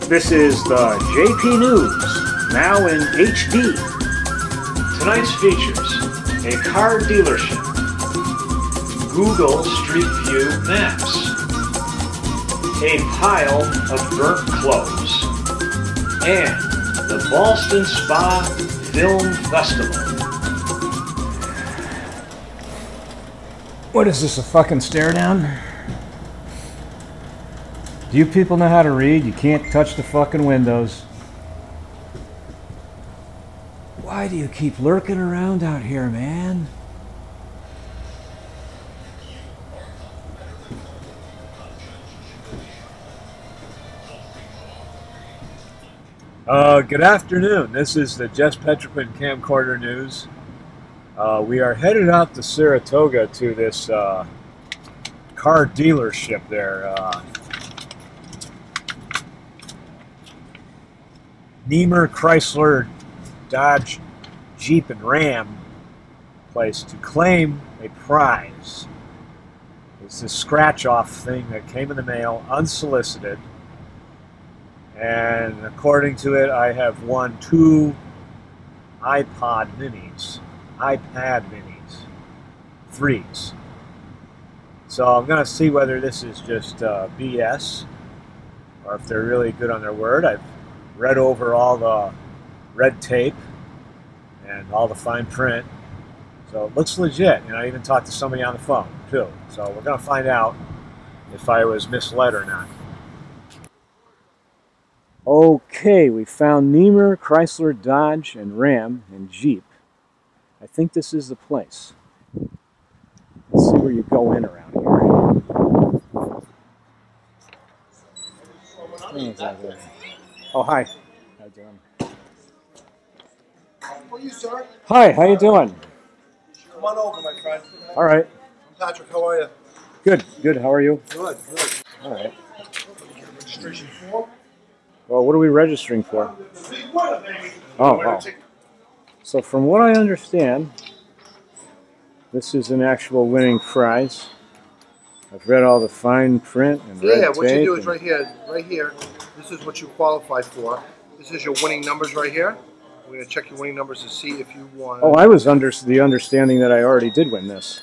This is the JP News, now in HD. Tonight's features: a car dealership, Google Street View Maps, a pile of burnt clothes, and the Ballston Spa Film Festival. What is this, a fucking stare down? Do you people know how to read? You can't touch the fucking windows. Why do you keep lurking around out here, man? Good afternoon. This is the Jess Petroquin Camcorder News. We are headed out to Saratoga to this car dealership there. Niemer Chrysler Dodge Jeep and Ram place to claim a prize. It's a scratch-off thing that came in the mail unsolicited, and according to it, I have won 2 iPad minis, 3s. So I'm going to see whether this is just BS or if they're really good on their word. I've read over all the red tape and all the fine print, so it looks legit. And I even talked to somebody on the phone too, so we're going to find out if I was misled or not. Okay, we found Niemer Chrysler Dodge and Ram and Jeep. I think this is the place. Let's see where you go in around here. Oh, hi. How you doing? How are you, sir? Hi, how you doing? Come on over, my friend. All right. I'm Patrick. How are you? Good, good. How are you? Good, good. All right. Registration form? Well, what are we registering for? Oh, wow. So from what I understand, this is an actual winning prize. I've read all the fine print and red Yeah, tape. what you do is right here, this is what you qualify for. This is your winning numbers right here. We're going to check your winning numbers to see if you won. Oh, I was under the understanding that I already did win this.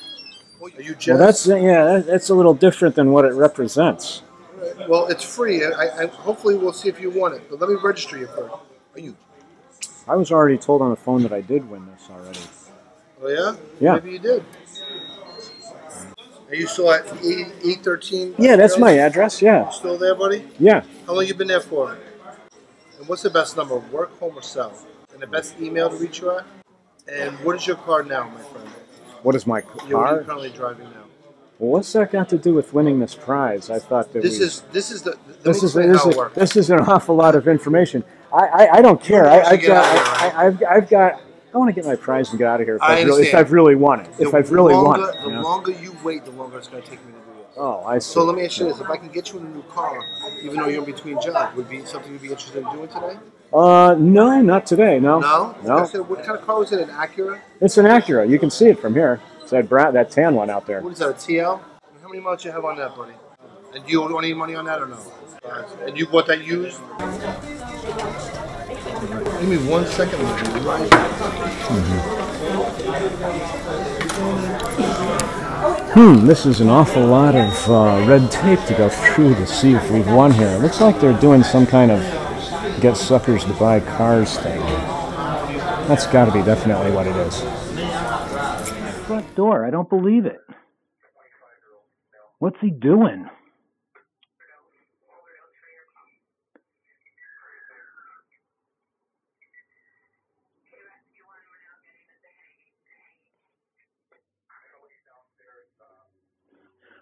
Are you Well, that's a little different than what it represents. Well, it's free. I hopefully we'll see if you won it. But let me register you first. Are you? I was already told on the phone that I did win this already. Oh, yeah? Yeah. Maybe you did. Are you still at 813? Yeah, that's my address, yeah. Still there, buddy? Yeah. How long you been there for? And what's the best number? Work, home, or cell? And the best email to reach you at? And what is your car now, my friend? What is my What are car? you currently driving now? Well, what's that got to do with winning this prize? I thought that This is this is an awful lot of information. I don't care. I want to get my prize and get out of here if I've really won it. The longer you wait, the longer it's going to take me to do this. Oh, I see. So let me ask you this: if I can get you in a new car, even though you're in between jobs, would be something you'd be interested in doing today? No, not today. No. No. No. I said, what kind of car was it? An Acura? It's an Acura. You can see it from here. It's that tan one out there. What is that? A TL? How many miles do you have on that, buddy? And do you owe any money on that or no? And you bought that used? Give me 1 second. This is an awful lot of red tape to go through to see if we've won here. It looks like they're doing some kind of get suckers to buy cars thing. That's got to be definitely what it is. Front door. I don't believe it. What's he doing?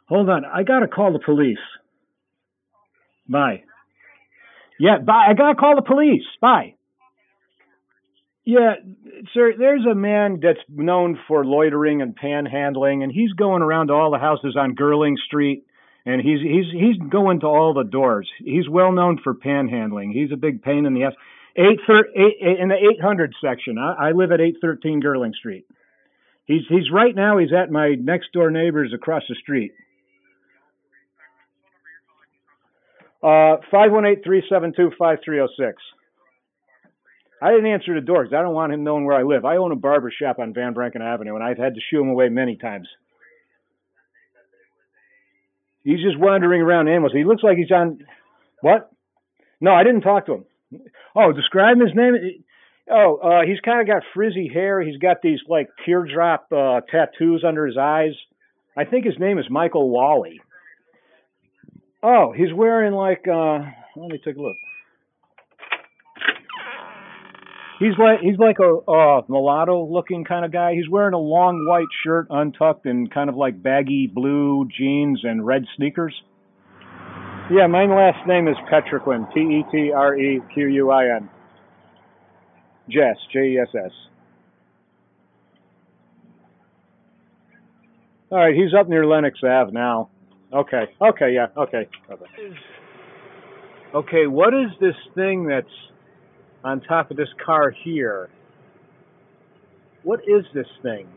Hold on. I got to call the police. Bye. Yeah, bye. I got to call the police. Bye. Yeah, sir, there's a man that's known for loitering and panhandling, and he's going around to all the houses on Girling Street, and he's going to all the doors. He's well known for panhandling. He's a big pain in the ass. In the 800 section. I live at 813 Girling Street. He's right now. He's at my next door neighbors across the street. 518-372-5306. I didn't answer the door because I don't want him knowing where I live. I own a barber shop on Van Branken Avenue, and I've had to shoo him away many times. He's just wandering around aimlessly. He looks like he's on... What? No, I didn't talk to him. Oh, describe his name? Oh, he's kind of got frizzy hair. He's got these, like, teardrop tattoos under his eyes. I think his name is Michael Wally. Oh, he's wearing, like... let me take a look. He's like a mulatto-looking kind of guy. He's wearing a long white shirt, untucked, and kind of like baggy blue jeans and red sneakers. Yeah, my last name is Petrequin. Petrequin. Jess, Jess. All right, he's up near Lenox Ave now. Okay, yeah, okay. Okay, what is this thing that's on top of this car here? What is this thing?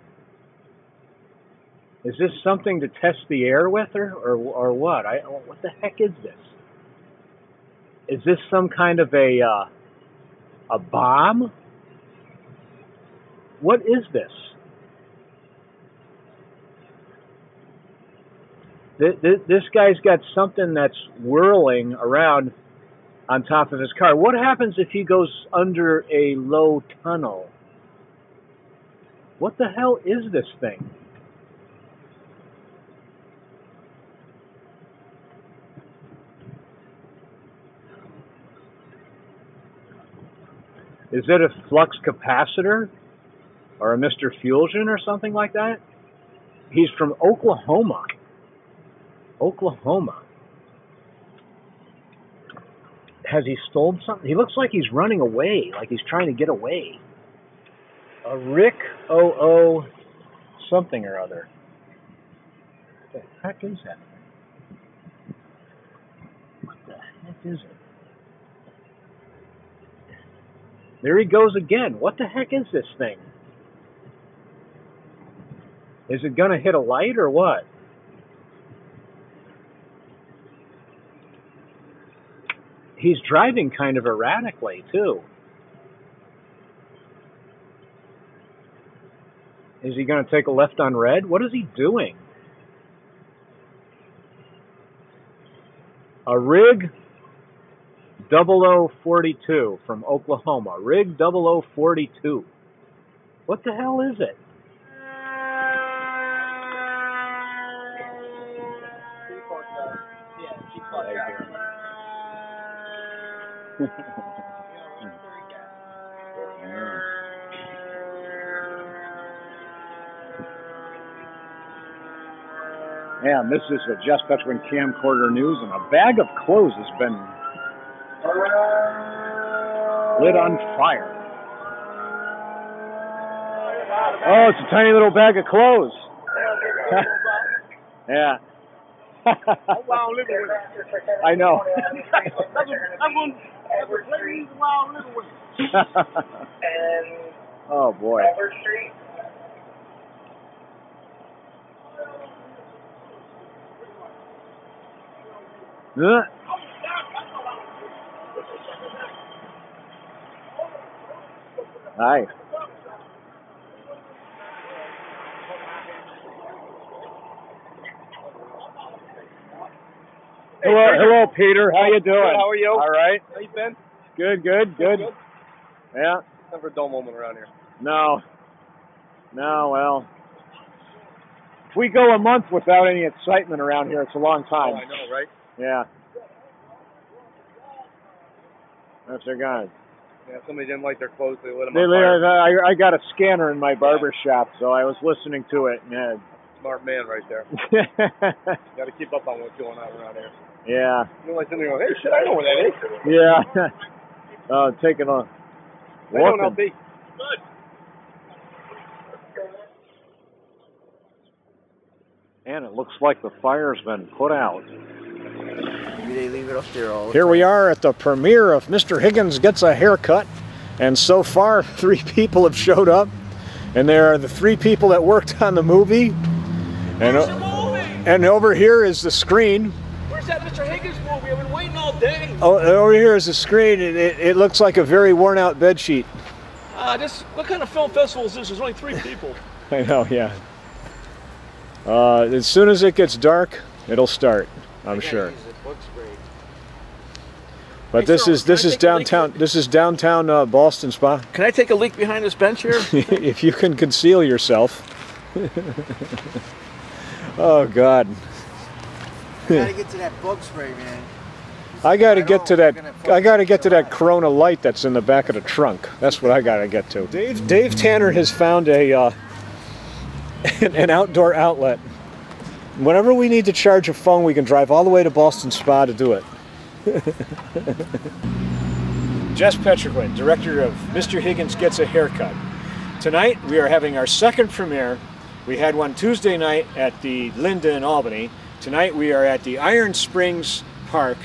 Is this something to test the air with or what? What the heck is this? Is this some kind of a bomb? What is this? This guy's got something that's whirling around on top of his car. What happens if he goes under a low tunnel? What the hell is this thing? Is it a flux capacitor? Or a Mr. Fusion or something like that? He's from Oklahoma. Has he stolen something? He looks like he's running away, like he's trying to get away. A Rick O.O. something or other. What the heck is that? What the heck is it? There he goes again. What the heck is this thing? Is it going to hit a light or what? He's driving kind of erratically, too. Is he going to take a left on red? What is he doing? A Rig 0042 from Oklahoma. Rig 0042. What the hell is it? And this is the Jess Petrequin Camcorder News, and a bag of clothes has been lit on fire. Oh, it's a tiny little bag of clothes. Yeah. I know. Oh boy. Hi. Hello, Peter. How you doing? Good, how are you? All right. How you been? Good. Yeah. Never a dull moment around here. No, well, if we go a month without any excitement around here, it's a long time. Oh, I know, right? Yeah. That's their guy. Yeah, somebody didn't like their clothes, they lit them on fire. I got a scanner in my barber shop, so I was listening to it. And, smart man right there. Got to keep up on what's going on around here. Yeah. You know, like something going, hey, shit, I know where that is. Yeah. Taking a look. I'll be. Good. And it looks like the fire's been put out. Maybe they leave it up there all the Here time. we are at the premiere of Mr. Higgins Gets a Haircut. And so far, 3 people have showed up. And they are the 3 people that worked on the movie. And over here is the screen. Where's that Mr. Higgins movie? I've been waiting all day. Oh, over here is a screen. It looks like a very worn out bed sheet. What kind of film festival is this? There's only 3 people. I know, yeah. As soon as it gets dark, it'll start, I'm sure. But this is downtown. This is downtown Ballston Spa. Can I take a leak behind this bench here? If you can conceal yourself. Oh God. You gotta get to that bug spray, man. I gotta get to that Corona light that's in the back of the trunk. That's what I gotta get to. Dave Tanner has found an outdoor outlet. Whenever we need to charge a phone, we can drive all the way to Ballston Spa to do it. Jess Petriquin, director of Mr. Higgins Gets a Haircut. Tonight we are having our second premiere. We had one Tuesday night at the Linda in Albany. Tonight we are at the Iron Springs Park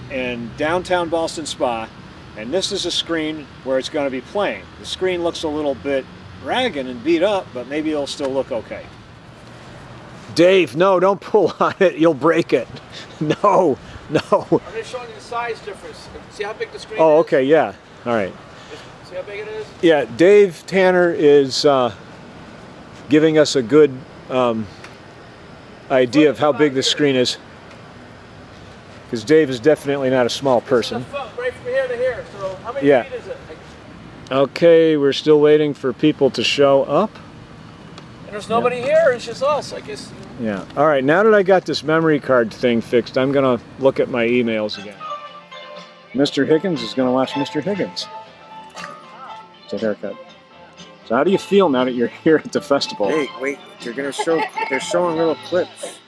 in downtown Ballston Spa, and this is a screen where it's going to be playing. The screen looks a little bit ragged and beat up, but maybe it'll still look okay. Dave, no, don't pull on it. You'll break it. No. I'm just showing you the size difference. See how big the screen is? Oh, okay, yeah. All right. See how big it is? Yeah, Dave Tanner is giving us a good idea of how big the screen is. Because Dave is definitely not a small person. Right from here to here. So how many feet is it? Okay, we're still waiting for people to show up. And there's nobody here. It's just us, I guess. Yeah. All right, now that I got this memory card thing fixed, I'm going to look at my emails again. Mr. Higgins is going to watch Mr. Higgins. It's a haircut. So how do you feel now that you're here at the festival? Hey, wait, they're showing little clips.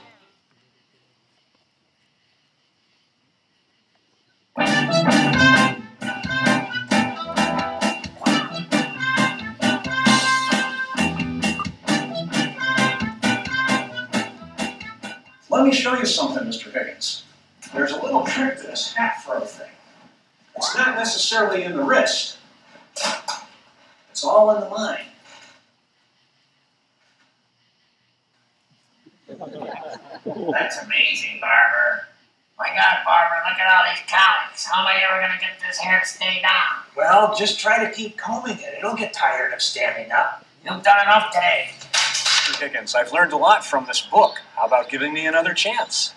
Let me show you something, Mr. Higgins. There's a little trick to this hat throw thing. It's not necessarily in the wrist. It's all in the mind. That's amazing, Barber. My God, Barber, look at all these cowlicks. How am I ever going to get this hair to stay down? Well, just try to keep combing it. It'll get tired of standing up. You've done enough today. Mr. Higgins, I've learned a lot from this book. How about giving me another chance?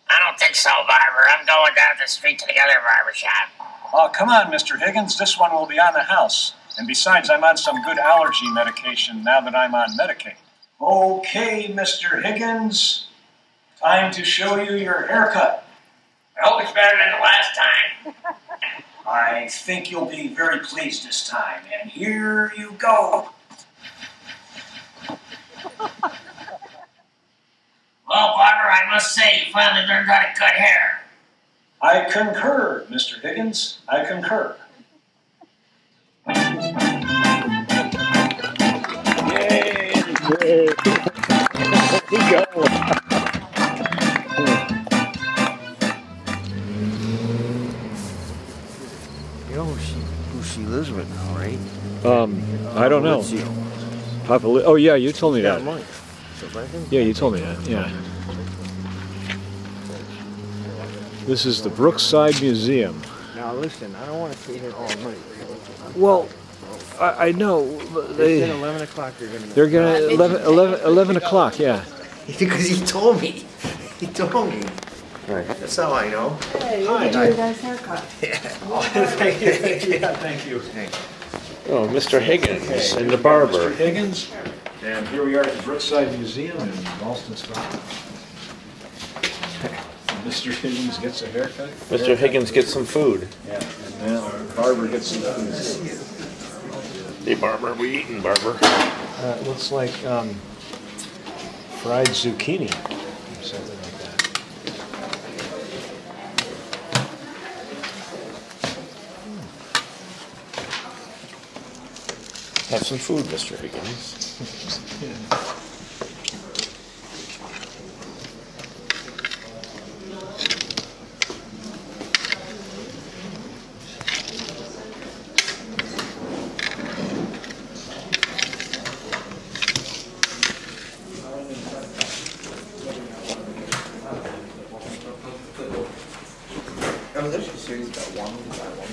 I don't think so, Barber. I'm going down the street to the other barber shop. Oh, come on, Mr. Higgins. This one will be on the house. And besides, I'm on some good allergy medication now that I'm on Medicaid. Okay, Mr. Higgins. Time to show you your haircut. I hope it's better than the last time. I think you'll be very pleased this time. And here you go. Well, Barber, I must say, you finally learned how to cut hair. I concur, Mr. Higgins. I concur. Yay! There we go. You know who she lives with now, right? I don't know. Papa oh yeah, you told me that. Mike. Yeah, you told me that. Yeah. This is the Brookside Museum. Now listen, I don't want to stay here all night. Well, I know They said 11 o'clock they're gonna 11 o'clock. Yeah. Because he told me. He told me. Right. That's how I know. Hey, you can do your guys' haircut. Thank you. Oh, Mr. Higgins and the barber. Mr. Higgins, and here we are at the Brookside Museum in Ballston, Scotland. Mr. Higgins gets a haircut. Mr. Higgins gets some food. Yeah, and now Barber gets some food. Hey, Barber, we eating, Barber? It looks like fried zucchini or something like that. Have some food, Mr. Higgins. I mean, there's a series got one, we got one.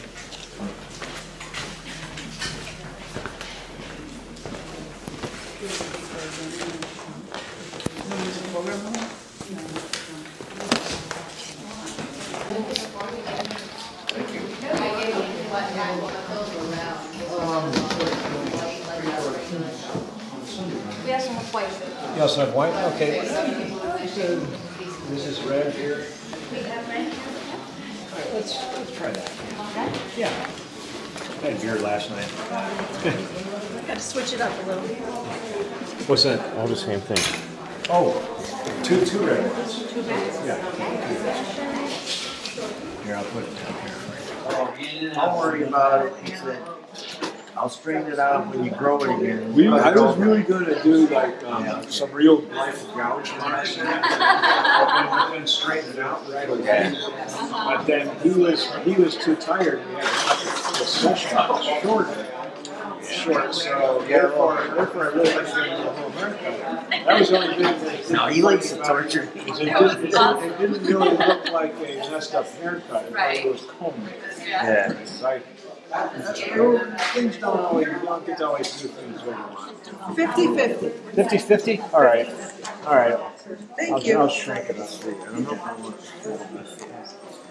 We have some white. You also have white? Okay. This is red here. All right, let's try that. Okay. Yeah. I had beer last night. Got to switch it up a little. What's that? All the same thing. Oh, two red ones. Two bags? Yeah. Here, I'll put it down here. Don't worry about it. He said, I'll straighten it out when you grow it again. I was really going to do like some real life gouge marks and straighten it out right away. But then he was too tired and he had the session short. So therefore I really had to give him a whole haircut. That was the only thing. No, he likes to torture me. It didn't really look like a messed up haircut. It was combed. Yeah. Things don't always, you don't get to always do things when you want to. 50-50. 50-50? All right. All right. Thank you. I'll shrink it up for you. I don't know how much. I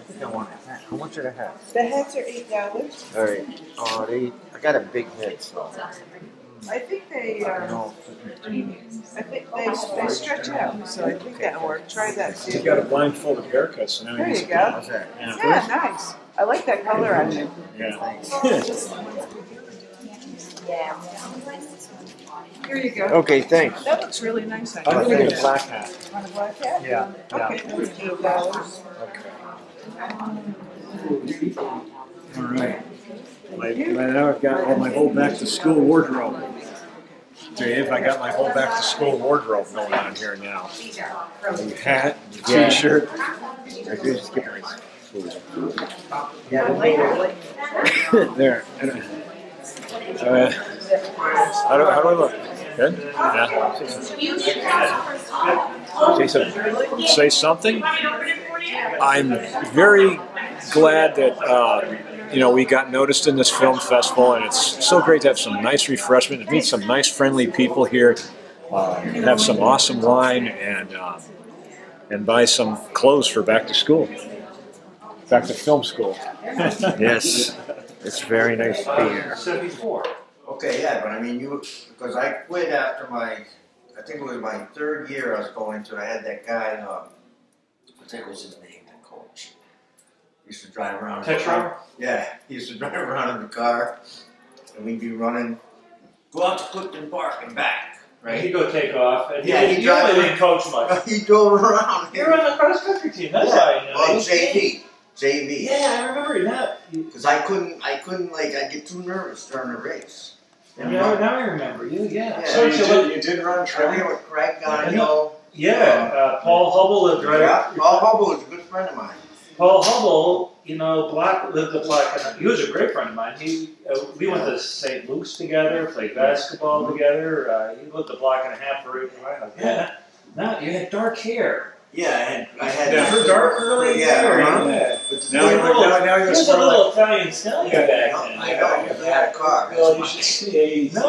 think I want a hat. How much are the hats? The hats are $8. All right. Oh, I got a big head, so. I think they they stretch out, so I think that'll work. Try that too. He's got a blindfolded haircut, so now There he's you go. How's that? Yeah, nice. I like that color on you. Yeah. Here you go. Okay, thanks. That looks really nice on you. I'm gonna get a black hat. Want a black hat? Yeah. Okay, that's $8. Okay. All right. Now I've got all my whole back to school wardrobe. Dave, I got my whole back to school wardrobe going on here now. The hat, the t-shirt. There. How do I look? Good? Yeah. Say something. I'm very glad that we got noticed in this film festival, and it's so great to have some nice refreshment, to meet some nice, friendly people here, have some awesome wine, and buy some clothes for back to school, back to film school. Yes, it's very nice to be here. 74. Okay, yeah, but I mean, because I quit after I think it was my third year I was going to, I had that guy, I think it was his name, that coach. He used to drive around. Tetra? Yeah, he used to drive around in the car, and we'd be running, go out to Clifton Park and back, right? He'd go take off. And yeah, he really didn't coach much. He drove around. You're on the cross country team, that's why you know. Well, JV. Yeah, I remember that. Because I couldn't, I'd get too nervous during the race. And now I remember you, yeah. So you did run I track? with Craig Gonnell. Yeah, Paul Hubble lived right Yeah, Paul Hubble was a good friend of mine. Paul Hubble, lived at Black. He was a great friend of mine. We went to St. Luke's together, played basketball together. He lived a block and a half for a while. Yeah. Now you had dark hair. Yeah, I had Her dark curly hair. Yeah. Now you're a little Italian stallion back then. I know. He had a car. Well, you should see. No.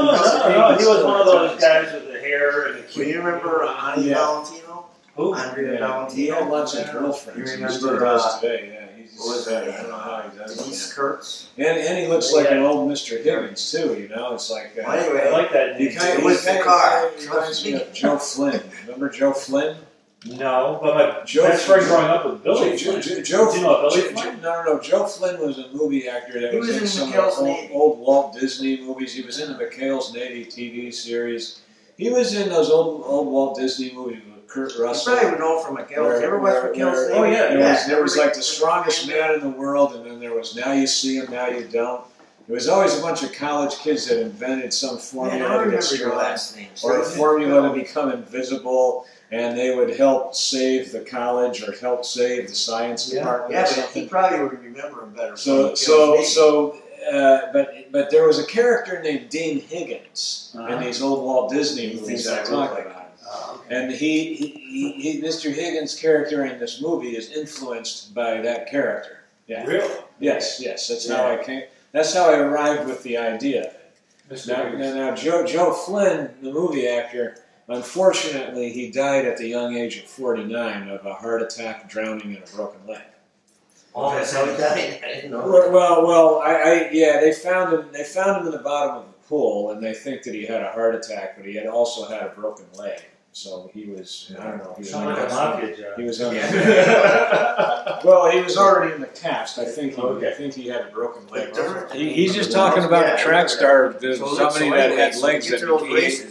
He was one of those guys with the hair and the Do you remember Ani Valentino? Who? Andrea He Valentino. had lots of girlfriends. You He remember, still does today. Yeah, he's what was that? I don't know how he does Denise it. Kurtz. And he looks like an old Mr. Higgins too. You know, it's like. Well, anyway, I like that. He It was the car. reminds me of Joe Flynn. Remember Joe Flynn? No, but my best friend growing up with Billy Flynn. Joe Do you know Billy Flynn? No. Joe Flynn was a movie actor that He was was in in some McHale's of the Navy. old Walt Disney movies. He was in the McHale's Navy TV series. He was in those old Walt Disney movies with Kurt You Russell. probably would know from McHale's. You ever watch McHale's Navy? Oh, yeah. There was like the strongest man in the world, and then there was Now You See Him, Now You Don't. There was always a bunch of college kids that invented some Man, formula I to get remember your strong, last name. or a formula to become invisible, and they would help save the college or help save the science department or Yeah, but something. he probably would remember him better. But there was a character named Dean Higgins in these old Walt Disney movies that I talk about. And Mr. Higgins' character in this movie is influenced by that character. Yeah. Really? Yes. That's how I came. That's how I arrived with the idea. Now, Joe Flynn, the movie actor, unfortunately, he died at the young age of 49 of a heart attack, drowning, and a broken leg. Oh, that's how he died. I didn't know. Well, they found him. They found him in the bottom of the pool, and they think that he had a heart attack, but he had also had a broken leg. So he was, I don't know. He was like a mafia job. He was on. Well, he was already in the cast. I think he had a broken leg. He's just talking about a track star, somebody that had legs that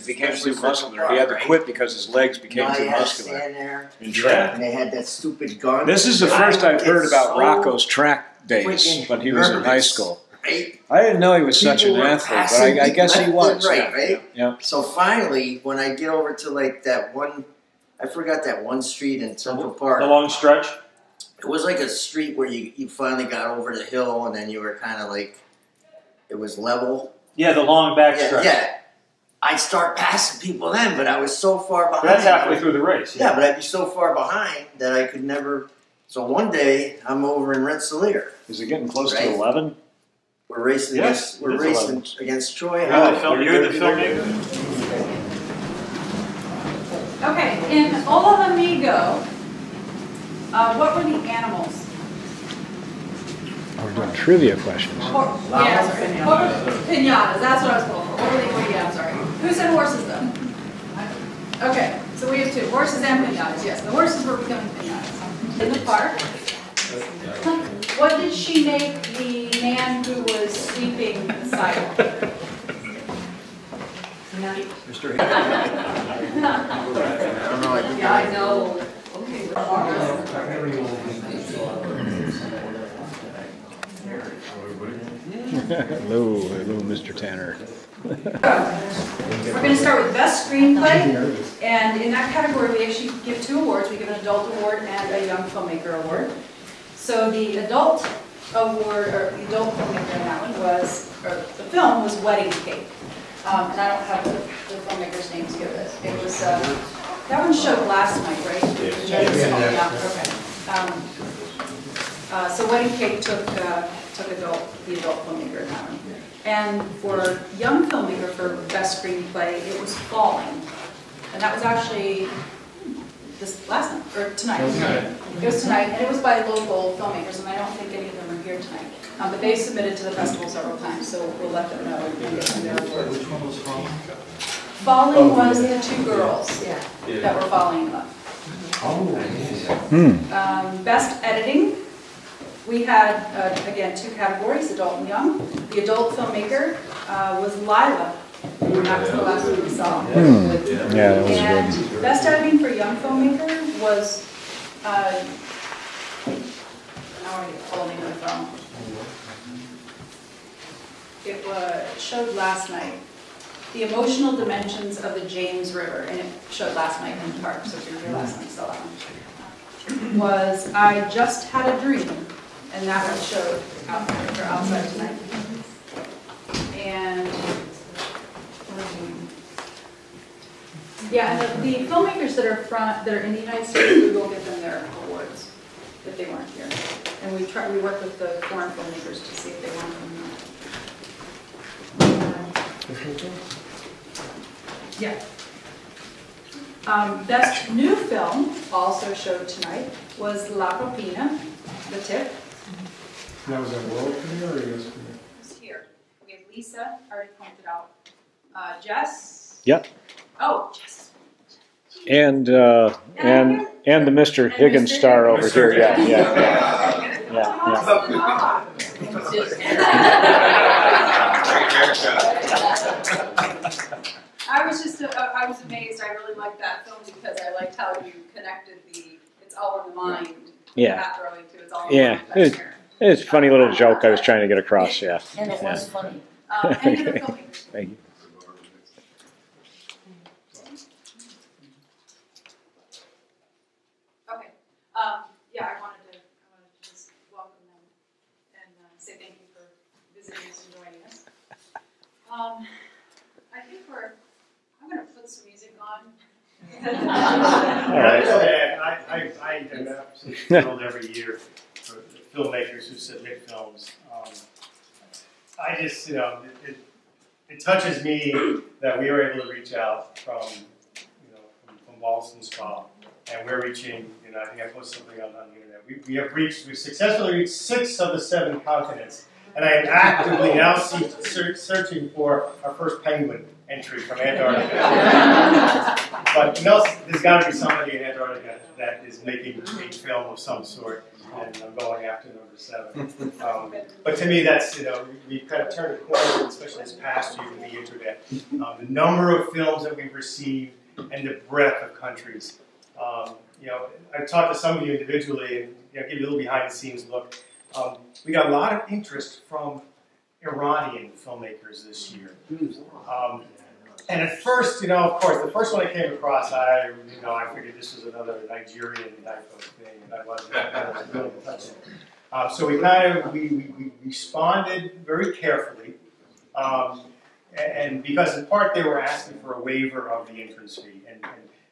became too muscular. He had to quit because his legs became too muscular. And they had that stupid gun. This is the first I've heard about Rocco's track days when he was in high school. Right? I didn't know he was such an athlete, but I guess he was. Right? Yeah. So finally, when I get over to like that one, I forgot that one street in Central Park. The long stretch? It was like a street where you finally got over the hill and then you were kind of like, it was level. Yeah, the long back stretch. Yeah. I'd start passing people then, but I was so far behind. That's halfway through the race. Yeah, but I'd be so far behind that I could never. So one day, I'm over in Rensselaer. Is it getting close to 11? We're racing Yes, against Troy. You're the filmmaker. Okay, in Ola Amigo, what were the animals? We're doing trivia questions. Yes, what were pinatas? That's what I was going for. What were they? Yeah, I'm sorry. Who said horses though? Okay, so we have two horses and pinatas. Yes, the horses were becoming pinatas in the park. What did she make the man who was sweeping the sidewalk? Mr. Yeah, I know. Okay. Hello, Mr. Tanner. We're going to start with best screenplay, and in that category we actually give 2 awards. We give an adult award and a young filmmaker award. So the adult award, or the adult filmmaker in that one was, or the film was Wedding Cake. And I don't have the filmmaker's name to give it. It was, that one showed last night, right? Yeah, okay. So Wedding Cake took the adult filmmaker in that one. And for young filmmaker for best screenplay, it was Falling. And that was actually this last night, or tonight. It was tonight, and it was by local filmmakers, and I don't think any of them are here tonight. But they submitted to the festival several times, so we'll let them know and get them their awards. Which one was Falling? Falling was the 2 girls that were falling in love. Best editing, we had, again, 2 categories, adult and young. The adult filmmaker was Lila. That was the last one we saw. Yeah, that was and good. Best editing for young filmmaker was, now I get the full name of the film. It showed last night. The Emotional Dimensions of the James River, and it showed last night in the park, so if you were here last night, saw that one. Was I Just Had a Dream, and that one showed outside tonight. And yeah, and the filmmakers that are in the United States, we will give them their awards if they weren't here. And we work with the foreign filmmakers to see if they want them or not. Yeah. Best new film, also showed tonight, was La Propina, The Tip. That was a world premiere or US premiere? It's here. We have Lisa, already pointed out. Jess? Yep. Oh, Jess. And the Mr. Higgins star over here. Yeah. I was amazed. I really liked that film because I liked how you connected it's all in the mind. Yeah. Not throwing to, it's all in the mind. It's a funny little joke I was trying to get across, yeah. And it was funny. And you're filming. Thank you. Okay. Yeah, I wanted to just welcome them and say thank you for visiting us and joining us. I think I'm going to put some music on. All right. I am absolutely thrilled every year for filmmakers who submit films. I just, it touches me that we were able to reach out from Boston Spa, and we're reaching, I think I posted something on the internet. We've successfully reached 6 of the 7 continents, and I am actively now searching for our first penguin entry from Antarctica. But there's got to be somebody in Antarctica that is making a film of some sort, and I'm going after number 7. But to me, that's, we kind of turned a corner, especially this past year with the internet. The number of films that we've received and the breadth of countries. I've talked to some of you individually and give you a little behind-the-scenes look. We got a lot of interest from Iranian filmmakers this year. And at first, of course, the first one I came across, I figured this was another Nigerian type of thing, and I wasn't really touching it. So we responded very carefully, and because in part they were asking for a waiver of the entrance fee, and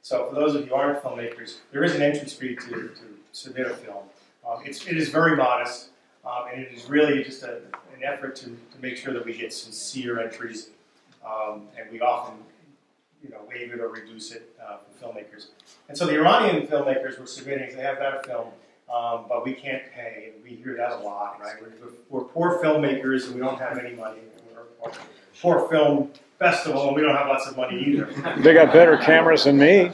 so for those of you who aren't filmmakers, there is an entrance fee to submit a film. It is very modest, and it is really just an effort to make sure that we get sincere entries. And we often, waive it or reduce it for filmmakers. And so the Iranian filmmakers were submitting, they have got a film, but we can't pay. And we hear that a lot, right? We're poor filmmakers and we don't have any money. We're a poor film festival and we don't have lots of money either. They got better cameras than me.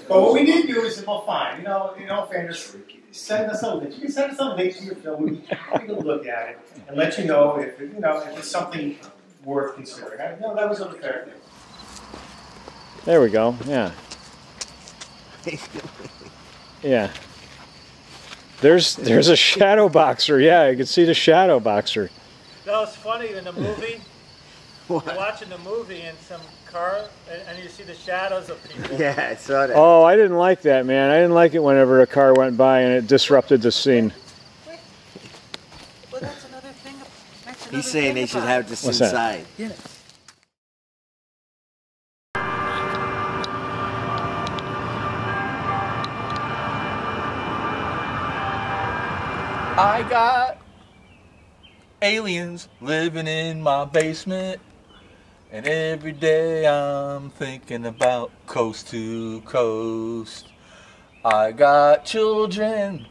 But what we did do is, well, fine, fairness, send us something. You can send us something to your film. We'd be happy to look at it and let you know if it's something worth considering. No, that was a fair thing. There we go. Yeah. Yeah. There's a shadow boxer. Yeah, you can see the shadow boxer. That was funny in the movie. You're watching the movie in some car, and you see the shadows of people. Yeah, I saw that. Oh, I didn't like that, man. I didn't like it whenever a car went by and it disrupted the scene. Well, that's another thing. He's saying they should have this inside. Yeah. I got aliens living in my basement, and every day I'm thinking about coast to coast. I got children,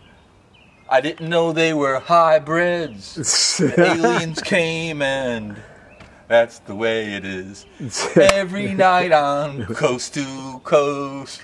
I didn't know they were hybrids. The aliens came and that's the way it is. Every night on coast to coast.